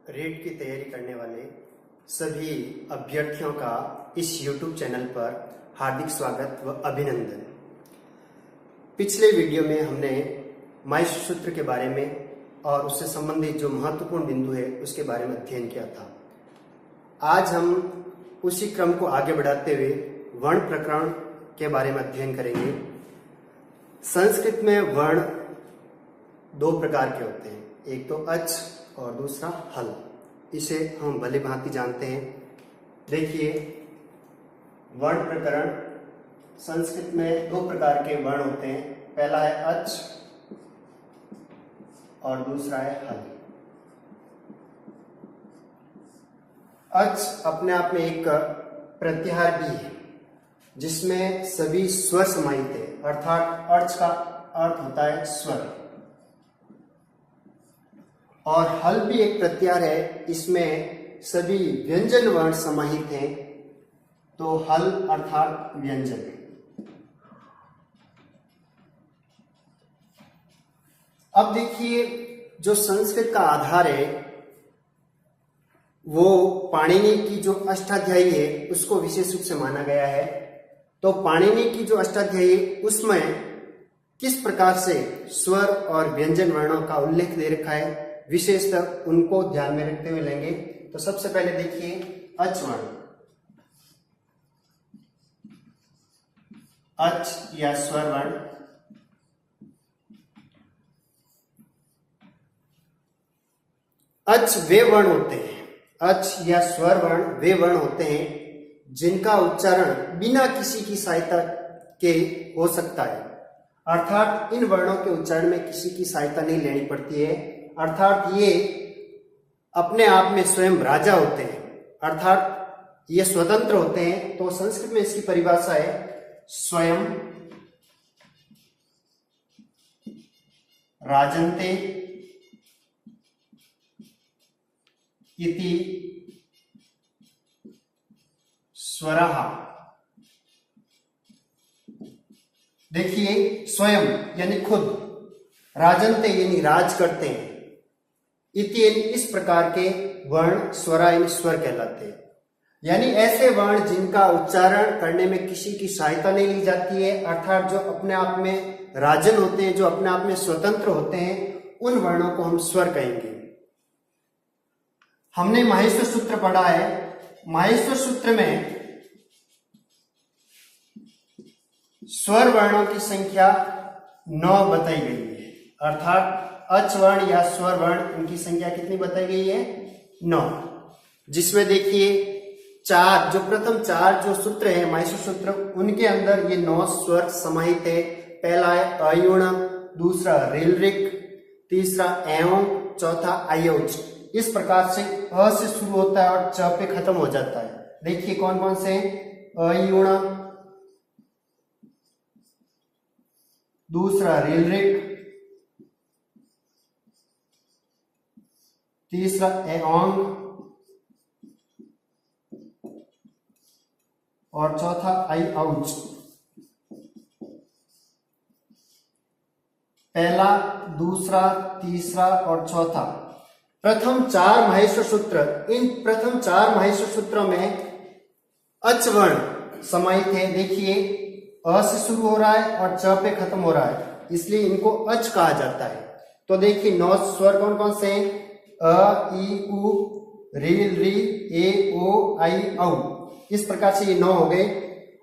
रीट की तैयारी करने वाले सभी अभ्यर्थियों का इस YouTube चैनल पर हार्दिक स्वागत व अभिनंदन। पिछले वीडियो में हमने माहेश्वर सूत्र के बारे में और उससे संबंधित जो महत्वपूर्ण बिंदु है उसके बारे में अध्ययन किया था। आज हम उसी क्रम को आगे बढ़ाते हुए वर्ण प्रकरण के बारे में अध्ययन करेंगे। संस्कृत में वर्ण दो प्रकार के होते हैं, एक तो अच और दूसरा हल। इसे हम भली भांति जानते हैं। देखिए, वर्ण प्रकरण संस्कृत में दो प्रकार के वर्ण होते हैं, पहला है अच और दूसरा है हल। अच अपने आप में एक प्रत्याहार भी है जिसमें सभी स्वर समाहित है, अर्थात अर्च का अर्थ होता है स्वर। और हल भी एक प्रत्याहार है, इसमें सभी व्यंजन वर्ण समाहित हैं, तो हल अर्थात व्यंजन। अब देखिए, जो संस्कृत का आधार है वो पाणिनि की जो अष्टाध्यायी है उसको विशेष रूप से माना गया है। तो पाणिनि की जो अष्टाध्यायी है उसमें किस प्रकार से स्वर और व्यंजन वर्णों का उल्लेख दे रखा है, विशेषतः उनको ध्यान में रखते हुए लेंगे। तो सबसे पहले देखिए अच वर्ण। अच या स्वर वर्ण अच वे वर्ण होते हैं, अच या स्वर वर्ण वे वर्ण होते हैं जिनका उच्चारण बिना किसी की सहायता के हो सकता है। अर्थात इन वर्णों के उच्चारण में किसी की सहायता नहीं लेनी पड़ती है, अर्थात ये अपने आप में स्वयं राजा होते हैं, अर्थात ये स्वतंत्र होते हैं। तो संस्कृत में इसकी परिभाषा है स्वयं राजन्ते इति स्वरः। देखिए, स्वयं यानी खुद, राजन्ते यानी राज करते हैं, इति इस प्रकार के वर्ण स्वरा यानी स्वर कहलाते हैं। यानी ऐसे वर्ण जिनका उच्चारण करने में किसी की सहायता नहीं ली जाती है, अर्थात जो अपने आप में राजन होते हैं, जो अपने आप में स्वतंत्र होते हैं, उन वर्णों को हम स्वर कहेंगे। हमने माहेश्वर सूत्र पढ़ा है। माहेश्वर सूत्र में स्वर वर्णों की संख्या 9 बताई गई है, अर्थात अच वर्ण या स्वर वर्ण इनकी संख्या कितनी बताई गई है? 9। जिसमें देखिए चार, जो प्रथम चार जो सूत्र है माहेश्वर सूत्र, उनके अंदर ये 9 स्वर समाहित है। पहला है अयुण, दूसरा ऋलृक, तीसरा एवं, चौथा अयोच। इस प्रकार से अ से शुरू होता है और च पे खत्म हो जाता है। देखिए कौन कौन से? अयुण, दूसरा ऋलृक, तीसरा एओंग और चौथा अयऔच। पहला, दूसरा, तीसरा और चौथा प्रथम 4 माहेश्वर सूत्र। इन प्रथम 4 माहेश्वर सूत्रों में अच वर्ण समाहित है। देखिए, अ से शुरू हो रहा है और च पे खत्म हो रहा है, इसलिए इनको अच कहा जाता है। तो देखिए 9 स्वर कौन कौन से हैं? अ, ई, उ, ऋ, ऋ, ए, ओ, आई, औ। इस प्रकार से ये 9 हो गए।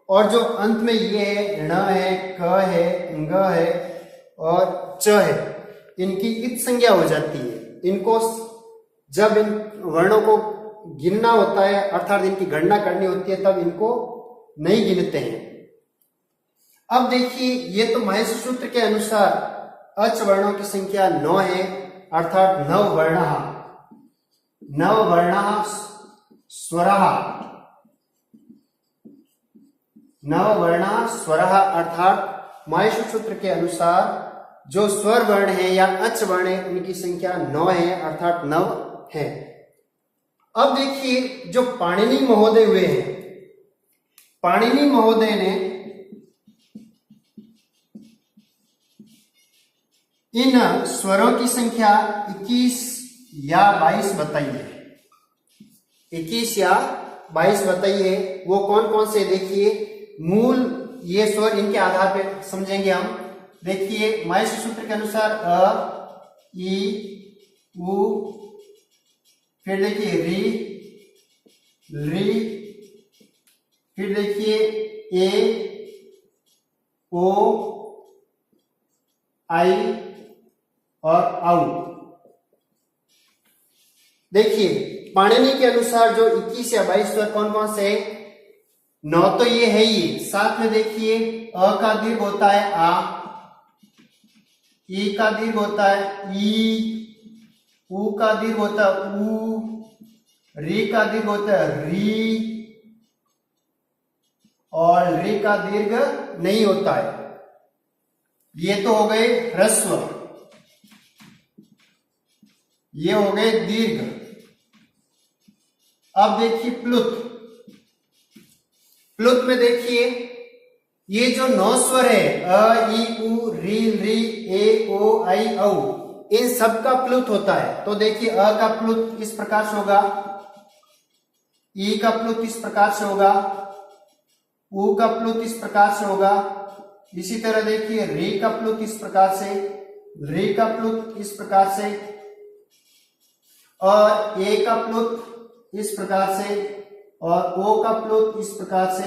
और जो अंत में ये है, ण है, क है, ङ है और च है, इनकी इत संज्ञा हो जाती है। इनको जब इन वर्णों को गिनना होता है, अर्थात इनकी गणना करनी होती है, तब इनको नहीं गिनते हैं। अब देखिए, ये तो माहेश्वर सूत्र के अनुसार अच वर्णों की संख्या 9 है, अर्थात नववर्णः, नववर्णः स्वरः, नववर्णः स्वरः। अर्थात माहेश्वर सूत्र के अनुसार जो स्वर वर्ण है या अच वर्ण है उनकी संख्या 9 है, अर्थात 9 है। अब देखिए, जो पाणिनि महोदय हुए हैं, पाणिनि महोदय ने इन स्वरों की संख्या 21 या 22 बताइए। 21 या 22 बताइए। वो कौन कौन से, देखिए मूल ये स्वर, इनके आधार पर समझेंगे हम। देखिए माहेश्वर सूत्र के अनुसार अ, ई, उ, फिर देखिए री, री, फिर देखिए ए, ओ, आई और औ। देखिए पाणिनि के अनुसार जो 21 या 22 स्वर कौन कौन से हैं? 9 तो ये है ही, साथ में देखिए अ का दीर्घ होता है आ, ई का दीर्घ होता है ई, उ का दीर्घ होता है उ, री का दीर्घ होता है री, और री का दीर्घ नहीं होता है। ये तो हो गए ह्रस्व, ये हो गए दीर्घ। अब देखिए प्लुत। प्लुत में देखिए ये जो 9 स्वर है अ, ई, उ, री, री, ए, ओ, आई, औ, इन सब का प्लुत होता है। तो देखिए अ का प्लुत इस प्रकार से होगा, ई का प्लुत इस प्रकार से होगा, उ का प्लुत इस प्रकार से होगा। इसी तरह देखिए री का प्लुत इस प्रकार से, री का प्लुत इस प्रकार से, और ए का प्लुत इस प्रकार से, और ओ का प्लुत इस प्रकार से,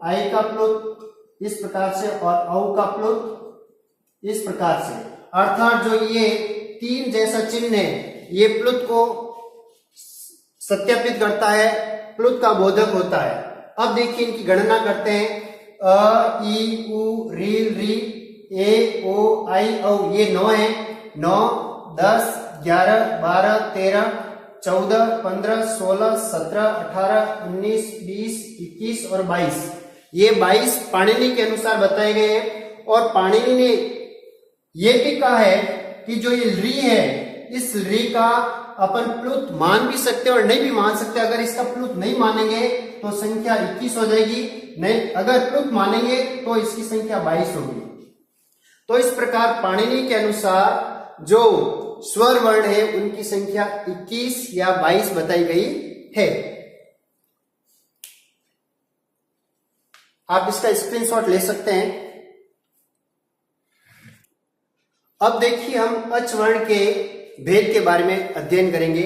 आई का प्लुत इस प्रकार से, और औ का प्लुत इस प्रकार से। अर्थात जो ये तीन जैसा चिन्ह है ये प्लुत को सत्यापित करता है, प्लुत का बोधक होता है। अब देखिए इनकी गणना करते हैं। अ, ई, उ, री, री, ए, ओ, आई, औ, ये 9 है। 9, 10, 11, 12, 13, 14, 15, 16, 17, 18, 19, 20, 21 और 22। ये 22 पाणिनि के अनुसार बताए गए हैं। और पाणिनि ने ये भी कहा है कि जो ये री है, इस री का अपन प्लुत मान भी सकते हैं और नहीं भी मान सकते। अगर इसका प्लुत नहीं मानेंगे तो संख्या 21 हो जाएगी, नहीं अगर प्लुत मानेंगे तो इसकी संख्या 22 होगी। तो इस प्रकार पाणिनि के अनुसार जो स्वर वर्ण है उनकी संख्या 21 या 22 बताई गई है। आप इसका स्क्रीनशॉट ले सकते हैं। अब देखिए हम अच वर्ण के भेद के बारे में अध्ययन करेंगे।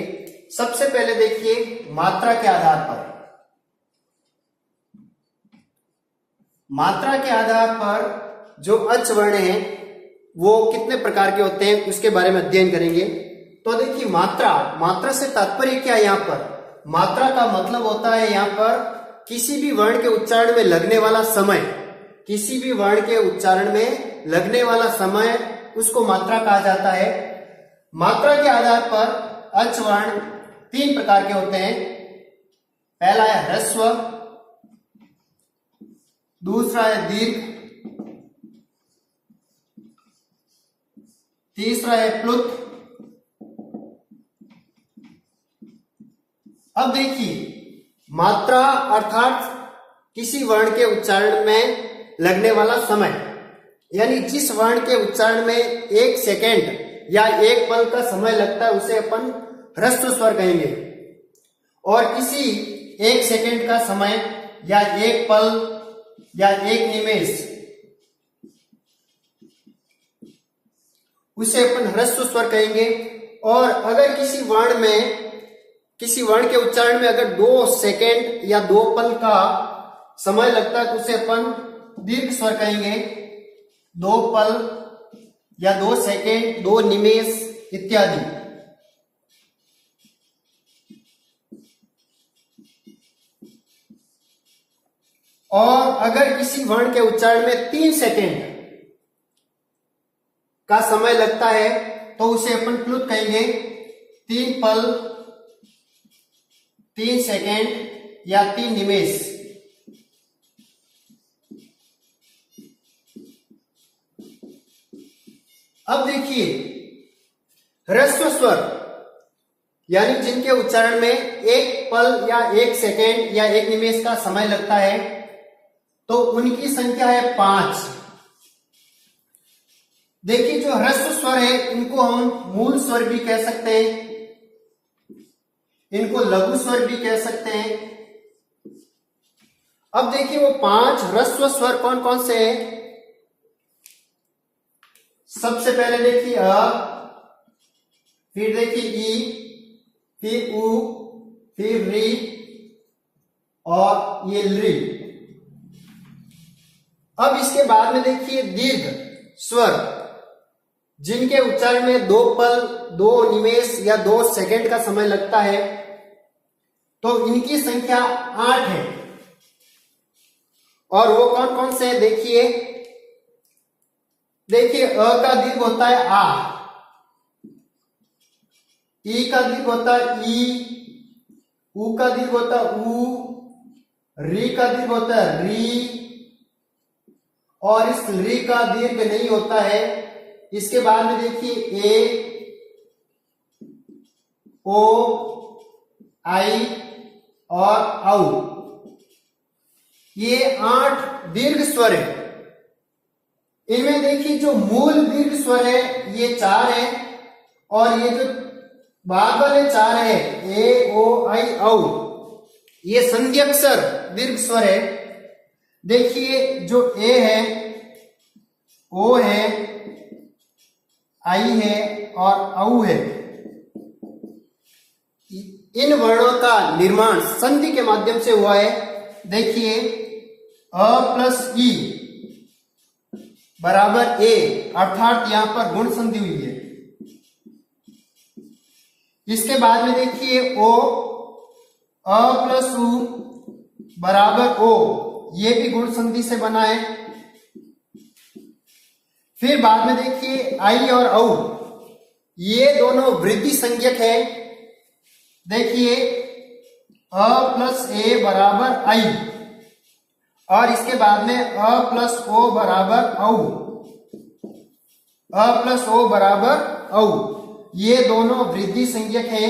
सबसे पहले देखिए मात्रा के आधार पर, मात्रा के आधार पर जो अच वर्ण है वो कितने प्रकार के होते हैं उसके बारे में अध्ययन करेंगे। तो देखिए मात्रा, मात्रा से तात्पर्य क्या है? यहाँ पर मात्रा का मतलब होता है यहाँ पर किसी भी वर्ण के उच्चारण में लगने वाला समय, किसी भी वर्ण के उच्चारण में लगने वाला समय उसको मात्रा कहा जाता है। मात्रा के आधार पर अच वर्ण 3 प्रकार के होते हैं। पहला है ह्रस्व, दूसरा है दीर्घ, तीसरा है प्लुत। अब देखिए मात्रा अर्थात किसी वर्ण के उच्चारण में लगने वाला समय, यानी जिस वर्ण के उच्चारण में 1 सेकेंड या 1 पल का समय लगता है उसे अपन ह्रस्व स्वर कहेंगे। और किसी 1 सेकेंड का समय या 1 पल या 1 निमेष उसे अपन ह्रस्व स्वर कहेंगे। और अगर किसी वर्ण के उच्चारण में अगर 2 सेकेंड या 2 पल का समय लगता है तो उसे अपन दीर्घ स्वर कहेंगे। 2 पल या 2 सेकेंड, 2 निमेष इत्यादि। और अगर किसी वर्ण के उच्चारण में 3 सेकेंड का समय लगता है तो उसे अपन प्लुत कहेंगे। 3 पल, 3 सेकेंड या 3 निमेष। अब देखिए ह्रस्व स्वर यानी जिनके उच्चारण में 1 पल या 1 सेकेंड या 1 निमेष का समय लगता है तो उनकी संख्या है 5। देखिए जो ह्रस्व स्वर है इनको हम मूल स्वर भी कह सकते हैं। इनको लघु स्वर भी कह सकते हैं। अब देखिए वो 5 ह्रस्व स्वर कौन कौन से हैं। सबसे पहले देखिए अ, फिर देखिए ई, फिर उ, फिर री और ये ली। अब इसके बाद में देखिए दीर्घ स्वर जिनके उच्चारण में 2 पल, 2 निमेष या 2 सेकंड का समय लगता है, तो इनकी संख्या 8 है। और वो कौन कौन से हैं देखिए। देखिए अ का दीर्घ होता है आ, ई का दीर्घ होता है ई, उ का दीर्घ होता है उ, री का दीर्घ होता है री, और इस री का दीर्घ नहीं होता है। इसके बाद में देखिए ए, ओ, आई और औ। ये 8 दीर्घ स्वर है। इनमें देखिए जो मूल दीर्घ स्वर है ये 4 है, और ये जो बाद वाले 4 है ए, ओ, आई, औ, ये संध्यक्षर दीर्घ स्वर है। देखिए जो ए है, ओ है, आई है और औ है, इन वर्णों का निर्माण संधि के माध्यम से हुआ है। देखिए अ प्लस ई बराबर ए, अर्थात यहां पर गुण संधि हुई है। इसके बाद में देखिए ओ, अ प्लस उ बराबर ओ, ये भी गुण संधि से बना है। फिर बाद में देखिए आई और औ, ये दोनों वृद्धि संज्ञक है। देखिए अ प्लस ए बराबर आई, और इसके बाद में अ प्लस ओ बराबर औ, अ प्लस ओ बराबर औ, ये दोनों वृद्धि संज्ञक है,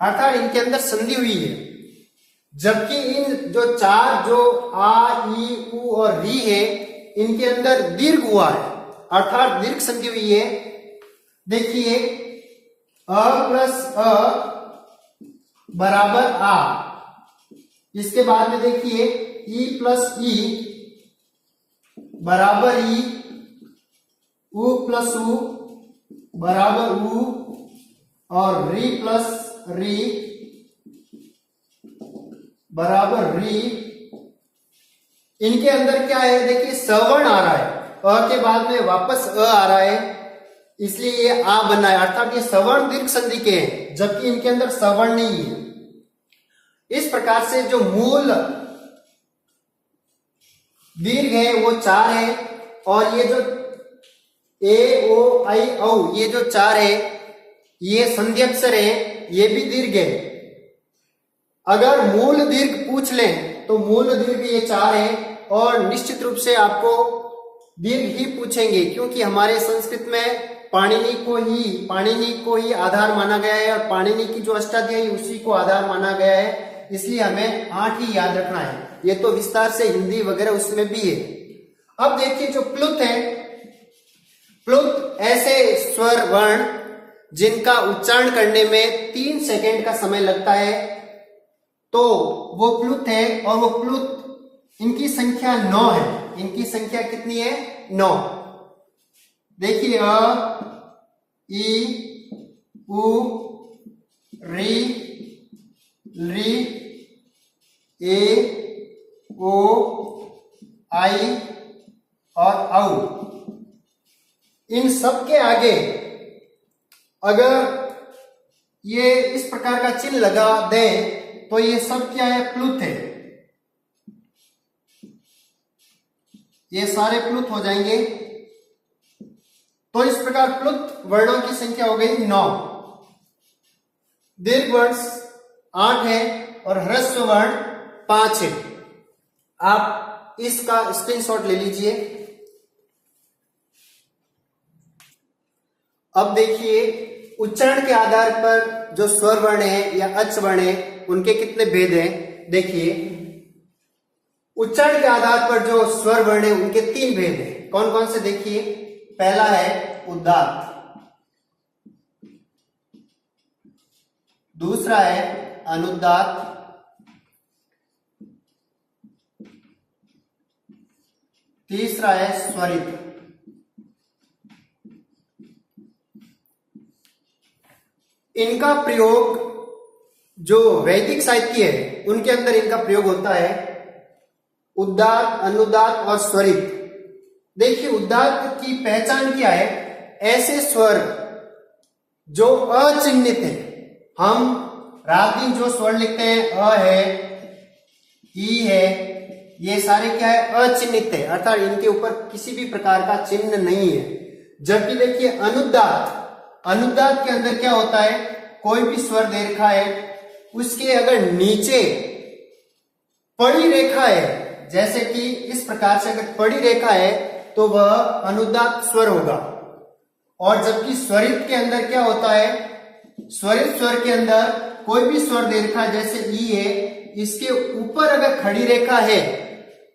अर्थात इनके अंदर संधि हुई है। जबकि इन जो 4 जो आ, ई, उ और री है, इनके अंदर दीर्घ हुआ है, अर्थात दीर्घ संधि हुई है। देखिए अ प्लस अ बराबर आ, इसके बाद में देखिए ई प्लस ई बराबर ई, उ प्लस उ बराबर उ, और री प्लस री बराबर री। इनके अंदर क्या है, देखिए सवर्ण आ रहा है, अ के बाद में वापस अ आ रहा है, इसलिए ये आ बना है, अर्थात ये सवर्ण दीर्घ संधि के हैं, जबकि इनके अंदर सवर्ण नहीं है। इस प्रकार से जो मूल दीर्घ है वो 4 है, और ये जो ए, ओ, आई, औ, ये जो 4 है ये संध्यक्षर है, ये भी दीर्घ है। अगर मूल दीर्घ पूछ लें तो मूल दीर्घ ये 4 है, और निश्चित रूप से आपको दीर्घ ही पूछेंगे, क्योंकि हमारे संस्कृत में पाणिनि को ही आधार माना गया है, और पाणिनि की जो अष्टाध्यायी उसी को आधार माना गया है, इसलिए हमें 8 ही याद रखना है। ये तो विस्तार से हिंदी वगैरह उसमें भी है। अब देखिए जो प्लुत है, प्लुत ऐसे स्वर वर्ण जिनका उच्चारण करने में 3 सेकंड का समय लगता है, तो वो प्लुत है, और वो प्लुत इनकी संख्या 9 है। इनकी संख्या कितनी है, 9। देखिए अ, ई, उ, री, ली, ए, ओ, आई और औ। इन सब के आगे अगर ये इस प्रकार का चिन्ह लगा दें तो ये सब क्या है, प्लुत है। ये सारे प्लुत हो जाएंगे। तो इस प्रकार प्लुत वर्णों की संख्या हो गई 9। दीर्घ वर्ण 8 है और ह्रस्व वर्ण 5 है। आप इसका स्क्रीनशॉट ले लीजिए। अब देखिए उच्चारण के आधार पर जो स्वर वर्ण है या अच् वर्ण है उनके कितने भेद हैं। देखिए उच्चारण के आधार पर जो स्वर वर्ण है उनके 3 भेद हैं। कौन कौन से, देखिए पहला है उदात्त। दूसरा है अनुदात, तीसरा है स्वरित। इनका प्रयोग जो वैदिक साहित्य है उनके अंदर इनका प्रयोग होता है उदात्त, अनुदात्त और स्वरित। देखिए उदात्त की पहचान क्या है? ऐसे स्वर जो अचिह्नित है। हम रात दिन जो स्वर लिखते हैं अ है, ई है, ये सारे क्या है? अचिह्नित है, अर्थात इनके ऊपर किसी भी प्रकार का चिन्ह नहीं है। जबकि देखिए अनुदात्त, अनुदात्त के अंदर क्या होता है? कोई भी स्वर दे रखा है, उसके अगर नीचे पड़ी रेखा है, जैसे कि इस प्रकार से अगर पड़ी रेखा है तो वह अनुदात्त स्वर होगा। और जबकि स्वरित के अंदर क्या होता है? स्वरित स्वर के अंदर कोई भी स्वर दे रखा है, जैसे ई है, इसके ऊपर अगर खड़ी रेखा है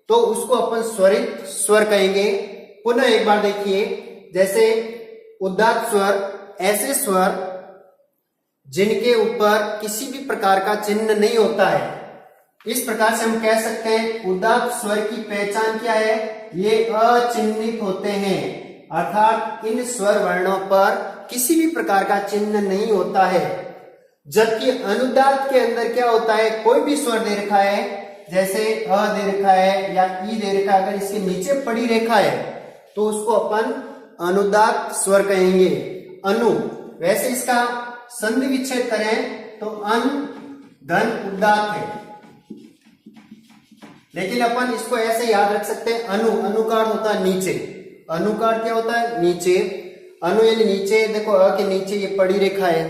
तो उसको अपन स्वरित स्वर कहेंगे। पुनः एक बार देखिए, जैसे उदात्त स्वर, ऐसे स्वर जिनके ऊपर किसी भी प्रकार का चिन्ह नहीं होता है। इस प्रकार से हम कह सकते हैं उदात्त स्वर की पहचान क्या है? ये अचिह्नित होते हैं, अर्थात इन स्वर वर्णों पर किसी भी प्रकार का चिन्ह नहीं होता है। जबकि अनुदात्त के अंदर क्या होता है? कोई भी स्वर दे रखा है, जैसे अ दे रखा है या ई दे रखा है, अगर इसके नीचे पड़ी रेखा है तो उसको अपन अनुदात्त स्वर कहेंगे। अनु, वैसे इसका संधि विच्छेद करें तो अन धन उदात्त है, लेकिन अपन इसको ऐसे याद रख सकते हैं अनु, अनु का अर्थ होता है नीचे। अनु का अर्थ क्या होता है? नीचे। अनु यानी नीचे, देखो अ के नीचे ये पड़ी रेखा है,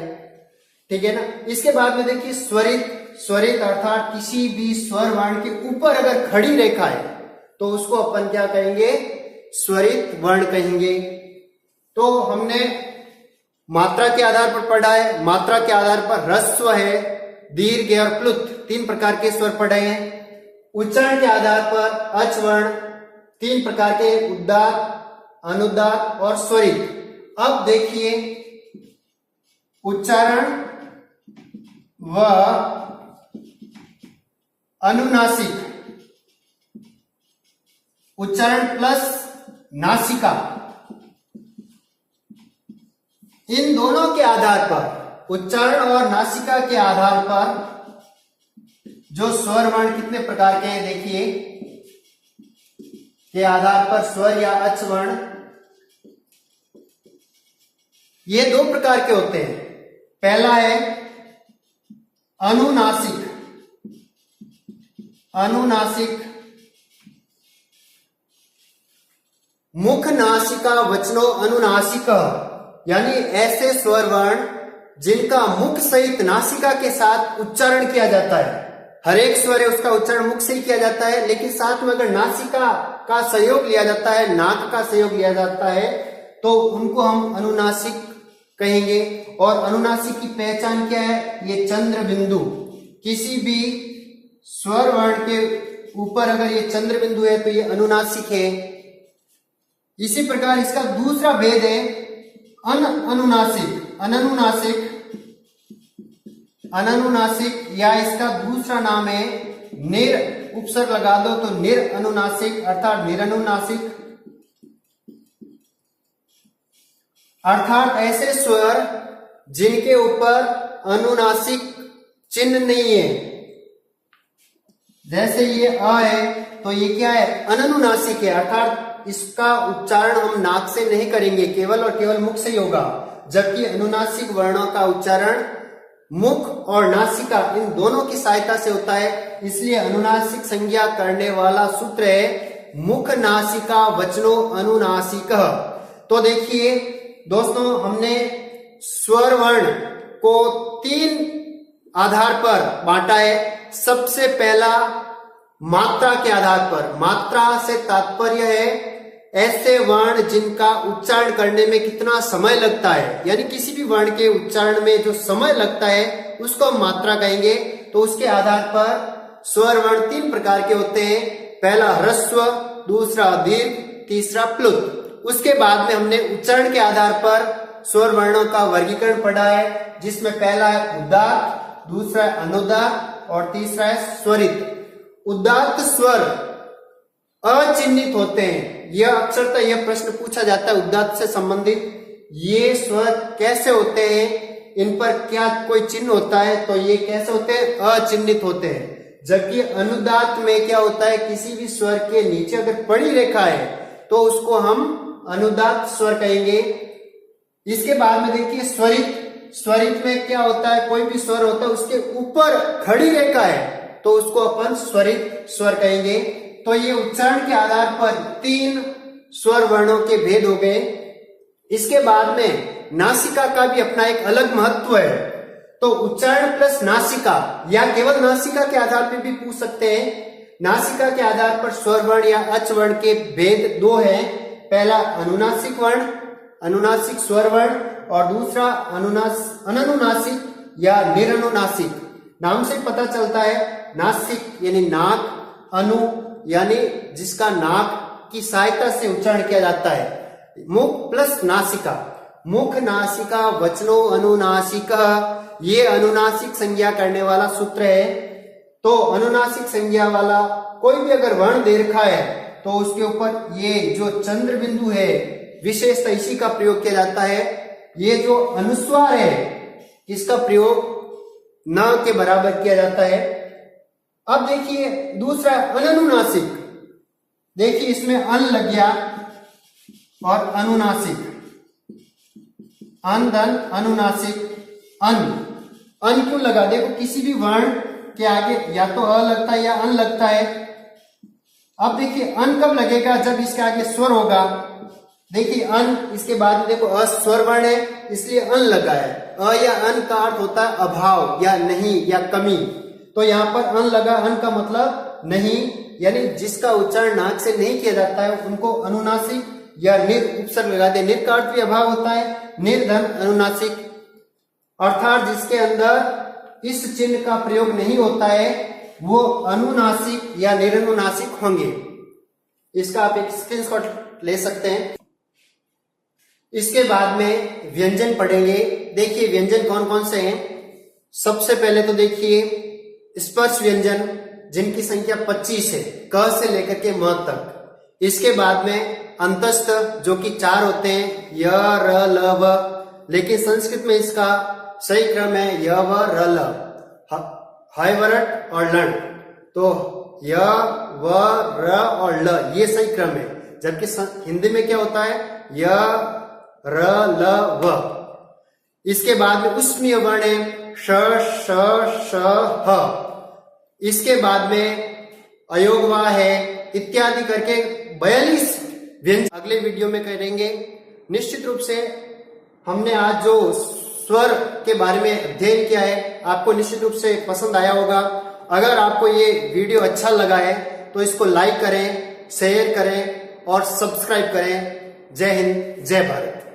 ठीक है ना। इसके बाद में देखिए स्वरित, स्वरित अर्थात किसी भी स्वर वर्ण के ऊपर अगर खड़ी रेखा है तो उसको अपन क्या कहेंगे? स्वरित वर्ण कहेंगे। तो हमने मात्रा के आधार पर पढ़ा है। मात्रा के आधार पर ह्रस्व है, दीर्घ और प्लुत, तीन प्रकार के स्वर पढ़े हैं। उच्चारण के आधार पर अच वर्ण, तीन प्रकार के, उदात्त, अनुदात्त और स्वरित। अब देखिए उच्चारण व अनुनासिक, उच्चारण प्लस नासिका, इन दोनों के आधार पर, उच्चारण और नासिका के आधार पर जो स्वर वर्ण कितने प्रकार के हैं देखिए, के आधार पर स्वर या अच वर्ण ये दो प्रकार के होते हैं। पहला है अनुनासिक, अनुनासिक मुख नासिका वचनो अनुनासिक, यानी ऐसे स्वर वर्ण जिनका मुख सहित नासिका के साथ उच्चारण किया जाता है। हर एक स्वर है उसका उच्चारण मुख से ही किया जाता है, लेकिन साथ में अगर नासिका का सहयोग लिया जाता है, नाक का सहयोग लिया जाता है, तो उनको हम अनुनासिक कहेंगे। और अनुनासिक की पहचान क्या है? ये चंद्र बिंदु, किसी भी स्वर वर्ण के ऊपर अगर ये चंद्र बिंदु है तो ये अनुनासिक है। इसी प्रकार इसका दूसरा भेद है अनुनासिक, अननुनासिक, अननुनासिक, या इसका दूसरा नाम है निर, उपसर्ग लगा दो तो निर अनुनासिक अर्थात निरनुनासिक, अर्थात ऐसे स्वर जिनके ऊपर अनुनासिक चिन्ह नहीं है। जैसे ये अ है तो ये क्या है? अननुनासिक है, अर्थात इसका उच्चारण हम नाक से नहीं करेंगे, केवल और केवल मुख से ही होगा। जबकि अनुनासिक वर्णों का उच्चारण मुख और नासिका इन दोनों की सहायता से होता है। इसलिए अनुनासिक संज्ञा करने वाला सूत्र है मुख नासिका वचनो अनुनासिक। तो देखिए दोस्तों, हमने स्वर वर्ण को तीन आधार पर बांटा है। सबसे पहला मात्रा के आधार पर। मात्रा से तात्पर्य है ऐसे वर्ण जिनका उच्चारण करने में कितना समय लगता है, यानी किसी भी वर्ण के उच्चारण में जो समय लगता है उसको हम मात्रा कहेंगे। तो उसके आधार पर स्वर वर्ण तीन प्रकार के होते हैं। पहला ह्रस्व, दूसरा दीर्घ, तीसरा प्लुत। उसके बाद में हमने उच्चारण के आधार पर स्वर वर्णों का वर्गीकरण पढ़ा है, जिसमें पहला है उदात्त, दूसरा है अनुदात्त और तीसरा है स्वरित। उदात्त स्वर अचिन्हित होते हैं। यह अक्सरतः यह प्रश्न पूछा जाता है उदात्त से संबंधित, ये स्वर कैसे होते हैं, इन पर क्या कोई चिन्ह होता है, तो ये कैसे होते हैं, अचिन्हित होते हैं। जबकि अनुदात्त में क्या होता है, किसी भी स्वर के नीचे अगर पड़ी रेखा है तो उसको हम अनुदात्त स्वर कहेंगे। इसके बाद में देखिए स्वरित। स्वरित में क्या होता है, कोई भी स्वर होता है उसके ऊपर खड़ी रेखा है तो उसको अपन स्वरित स्वर कहेंगे। तो ये उच्चारण के आधार पर 3 स्वर वर्णों के भेद हो गए। इसके बाद में नासिका का भी अपना एक अलग महत्व है। तो उच्चारण प्लस नासिका, या केवल नासिका के आधार पर भी पूछ सकते हैं। नासिका के आधार पर स्वर वर्ण या अच वर्ण के भेद 2 हैं। पहला अनुनासिक वर्ण, अनुनासिक स्वर वर्ण, और दूसरा अननुनासिक या निरनुनासिक। नाम से पता चलता है, नासिक यानी नाक, अनु यानी जिसका नाक की सहायता से उच्चारण किया जाता है। मुख प्लस नासिका, मुख नासिका वचनो अनुनासिका, ये अनुनासिक संज्ञा करने वाला सूत्र है। तो अनुनासिक संज्ञा वाला कोई भी अगर वर्ण दे रखा है तो उसके ऊपर ये जो चंद्र बिंदु है विशेषतः इसी का प्रयोग किया जाता है। ये जो अनुस्वार है इसका प्रयोग न के बराबर किया जाता है। अब देखिए दूसरा अननुनासिक, देखिए इसमें अन लग गया और अनुनासिक, अन धन अनुनासिक, अन क्यों लगा, देखो किसी भी वर्ण के आगे या तो अ लगता है या अन लगता है। अब देखिए अन कब लगेगा, जब इसके आगे स्वर होगा। देखिए अन, इसके बाद में देखो अस्वर वर्ण है इसलिए अन लगा है। अ या अन का अर्थ होता है अभाव या नहीं या कमी, तो यहाँ पर अन लगा, अन का मतलब नहीं, यानी जिसका उच्चारण नाक से नहीं किया जाता है उनको अनुनासिक या निर उपसर्ग लगा दे। निर का अर्थ भी अभाव होता है, निर्धन अनुनासिक, अर्थात जिसके अंदर इस चिन्ह का प्रयोग नहीं होता है वो अनुनासिक या निरनुनासिक होंगे। इसका आप एक स्क्रीनशॉट ले सकते हैं। इसके बाद में व्यंजन पढ़ेंगे। देखिए व्यंजन कौन कौन से हैं। सबसे पहले तो देखिए स्पर्श व्यंजन, जिनकी संख्या 25 है, क से लेकर के म तक। इसके बाद में अंतस्थ, जो कि 4 होते हैं, य र ल व, लेकिन संस्कृत में इसका सही क्रम है य व र ल, हायवरट और लण। तो य व र और ल ये सही क्रम है, जबकि हिंदी में क्या होता है य र ल व। इसके बाद में उष्मीय वर्ण है श श श ह। इसके बाद में अयोगवा है, इत्यादि करके 42 व्यंजन अगले वीडियो में करेंगे। निश्चित रूप से हमने आज जो स्वर के बारे में अध्ययन किया है आपको निश्चित रूप से पसंद आया होगा। अगर आपको ये वीडियो अच्छा लगा है तो इसको लाइक करें, शेयर करें और सब्सक्राइब करें। जय हिंद, जय भारत।